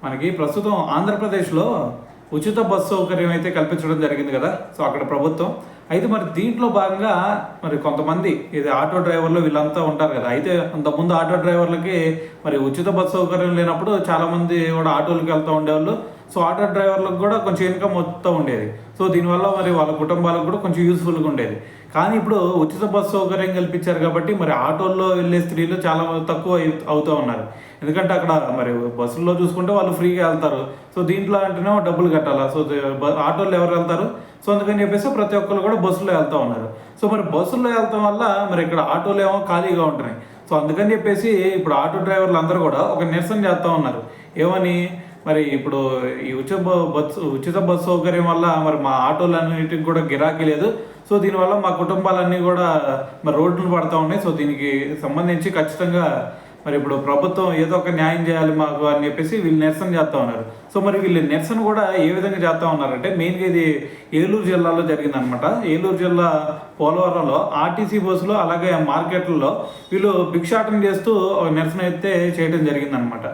మనకి ప్రస్తుతం ఆంధ్రప్రదేశ్లో ఉచిత బస్సు సౌకర్యం అయితే కల్పించడం జరిగింది కదా. సో అక్కడ ప్రభుత్వం అయితే మరి దీంట్లో భాగంగా మరి కొంతమంది ఇది ఆటో డ్రైవర్లు వీళ్ళంతా ఉంటారు కదా. అయితే అంతకుముందు ఆటో డ్రైవర్లకి మరి ఉచిత బస్సు సౌకర్యం లేనప్పుడు చాలామంది కూడా ఆటోలకు వెళ్తూ ఉండేవాళ్ళు. సో ఆటో డ్రైవర్లకు కూడా కొంచెం ఇన్కమ్ వస్తూ ఉండేది. సో దీనివల్ల మరి వాళ్ళ కుటుంబాలకు కూడా కొంచెం యూస్ఫుల్గా ఉండేది. కానీ ఇప్పుడు ఉచిత బస్సు సౌకర్యం కల్పించారు కాబట్టి మరి ఆటోల్లో వెళ్ళే స్త్రీలు చాలా తక్కువ అవుతూ ఉన్నారు. ఎందుకంటే అక్కడ మరి బస్సుల్లో చూసుకుంటే వాళ్ళు ఫ్రీగా వెళ్తారు. సో దీంట్లో అంటేనేమో డబ్బులు కట్టాలా. సో ఆటోల్లో ఎవరు వెళ్తారు? సో అందుకని చెప్పేసి ప్రతి ఒక్కరు కూడా బస్సులో వెళ్తూ ఉన్నారు. సో మరి బస్సుల్లో వెళ్తాం వల్ల మరి ఇక్కడ ఆటోలు ఏమో ఖాళీగా ఉంటున్నాయి. సో అందుకని చెప్పేసి ఇప్పుడు ఆటో డ్రైవర్లు అందరూ కూడా ఒక నిరసన చేస్తూ ఉన్నారు. ఏమని? మరి ఇప్పుడు ఈ ఉచిత బస్సు సౌకర్యం వల్ల మరి మా ఆటోలన్నిటికి కూడా గిరాకీ లేదు. సో దీనివల్ల మా కుటుంబాలన్నీ కూడా మరి రోడ్లు పడుతూ ఉన్నాయి. సో దీనికి సంబంధించి ఖచ్చితంగా మరి ఇప్పుడు ప్రభుత్వం ఏదో ఒక న్యాయం చేయాలి మాకు అని చెప్పేసి వీళ్ళు నిరసన చేస్తూ ఉన్నారు. సో మరి వీళ్ళు నిరసన కూడా ఏ విధంగా చేస్తూ ఉన్నారంటే మెయిన్గా ఇది ఏలూరు జిల్లాలో జరిగిందనమాట. ఏలూరు జిల్లా పోలవరంలో ఆర్టీసీ బస్సులో అలాగే మార్కెట్లలో వీళ్ళు భిక్షాటన చేస్తూ నిరసన అయితే చేయడం జరిగిందనమాట.